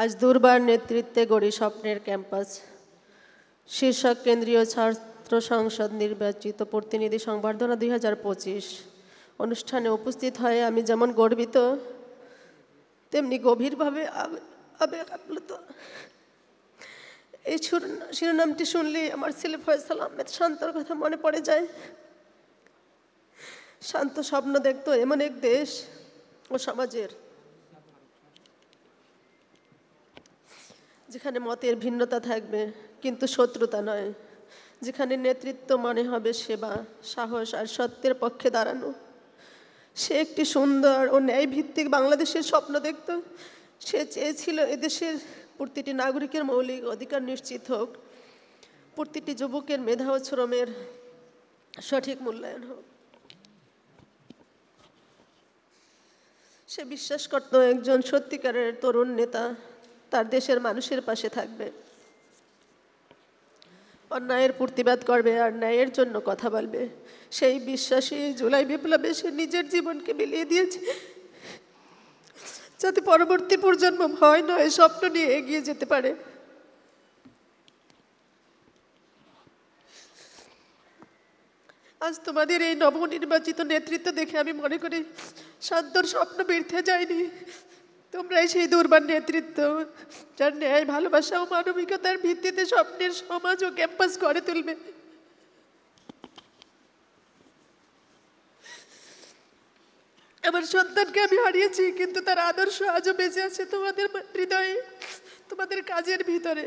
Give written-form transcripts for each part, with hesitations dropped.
আজ দুর্বার নেতৃত্বে গড়ি স্বপ্নের ক্যাম্পাস শীর্ষক কেন্দ্রীয় ছাত্র সংসদ নির্বাচিত প্রতিনিধি সংবর্ধনা 2025 অনুষ্ঠানে উপস্থিত হয়ে আমি যেমন গর্বিত তেমনি গভীরভাবে আবেগাপ্লুত। এই শিরোনামটি শুনলে আমার ছেলে ফয়সাল আহমেদ শান্তর কথা মনে পড়ে যায়। শান্ত স্বপ্ন দেখতো এমন এক দেশ ও সমাজের যেখানে মতের ভিন্নতা থাকবে কিন্তু শত্রুতা নয়, যেখানে নেতৃত্ব মানে হবে সেবা, সাহস আর সত্যের পক্ষে দাঁড়ানো। সে একটি সুন্দর ও ন্যায়ভিত্তিক বাংলাদেশের স্বপ্ন দেখত। সে চেয়েছিল এদেশের প্রতিটি নাগরিকের মৌলিক অধিকার নিশ্চিত হোক, প্রতিটি যুবকের মেধা ও শ্রমের সঠিক মূল্যায়ন হোক। সে বিশ্বাস করত একজন সত্যিকারের তরুণ নেতা তার দেশের মানুষের পাশে থাকবে, অন্যায়ের প্রতিবাদ করবে আর ন্যায়ের জন্য কথা বলবে। সেই বিশ্বাসী জুলাই বিপ্লবে সে নিজের জীবনকে বিলিয়ে দিয়েছে, যাতে পরবর্তী প্রজন্ম ভয় নয় স্বপ্ন নিয়ে এগিয়ে যেতে পারে। আজ তোমাদের এই নবনির্বাচিত নেতৃত্ব দেখে আমি মনে করি শান্তর স্বপ্ন বৃথা যায়নি। তোমরাই সেই দুর্বার নেতৃত্ব যার ন্যায়, ভালোবাসা ও মানবিকতার ভিত্তিতে স্বপ্নের সমাজ ও ক্যাম্পাস গড়ে তুলবে। আমার সন্তানকে আমি হারিয়েছি, কিন্তু তার আদর্শ আজও বেঁচে আছে তোমাদের হৃদয়ে, তোমাদের কাজের ভিতরে।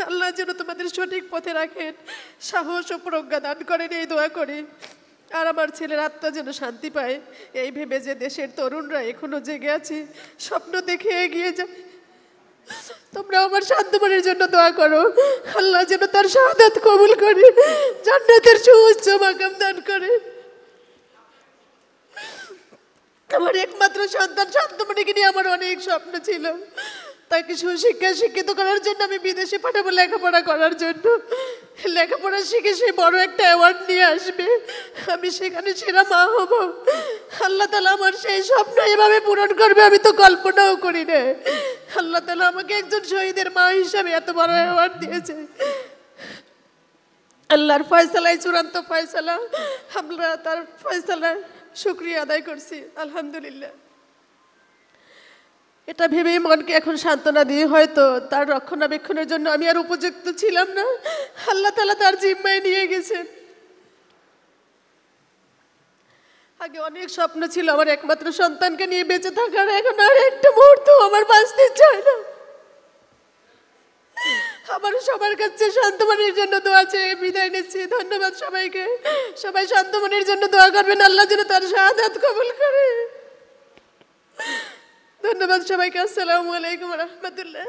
আল্লাহ যেন তোমাদের সঠিক পথে রাখেন, সাহস ও প্রজ্ঞা দান করেন, এই দোয়া করি। আর আমার ছেলের আত্মা যেন শান্তি পায় এই ভেবে যে দেশের তরুণরা এখনো জেগে আছে, স্বপ্ন দেখে এগিয়ে যায়। তোমরা আমার শান্তমনের জন্য দোয়া করো, আল্লাহ যেন তার শাহাদাত কবুল করে, জান্নাতের সুউচ্চ মাকাম দান করে। আমার একমাত্র সন্তান শান্তমণিকে নিয়ে আমার অনেক স্বপ্ন ছিল। তাকে সুশিক্ষায় শিক্ষিত করার জন্য আমি বিদেশে পাঠাবো, লেখাপড়া করার জন্য। লেখাপড়া শিখে সে বড় একটা অ্যাওয়ার্ড নিয়ে আসবে, আমি সেখানে সেরা মা হব। আল্লাহ তাআলা আমার সেই স্বপ্ন এভাবে পূরণ করবে আমি তো কল্পনাও করি না। আল্লাহ তাআলা আমাকে একজন শহীদের মা হিসাবে এত বড় অ্যাওয়ার্ড দিয়েছে। আল্লাহর ফয়সালাই চূড়ান্ত ফয়সালা, আমরা তার ফয়সালা শুকরিয়া আদায় করছি, আলহামদুলিল্লাহ। এটা ভেবেই মনকে এখন সান্ত্বনা দিয়ে হয়তো তার রক্ষণাবেক্ষণের জন্য আমি আর উপযুক্ত ছিলাম না, আল্লাহ তাআলা তার জিম্মায় নিয়ে গেছেন। আগে অনেক স্বপ্ন ছিল আমার একমাত্র সন্তানকে নিয়ে বেঁচে থাকার, এখন আর একটা মুহূর্ত আমার বাঁচতে চায় না। আমার সবার কাছে শান্তমনের জন্য দোয়া চেয়ে বিদায় নিচ্ছি। ধন্যবাদ সবাইকে। সবাই শান্তমনের জন্য দোয়া করবেন, আল্লাহ যেন তার শাহাদাত কবুল করে। ধন্যবাদ সবাইকে। আসসালামু আলাইকুম ওয়া রাহমাতুল্লাহ।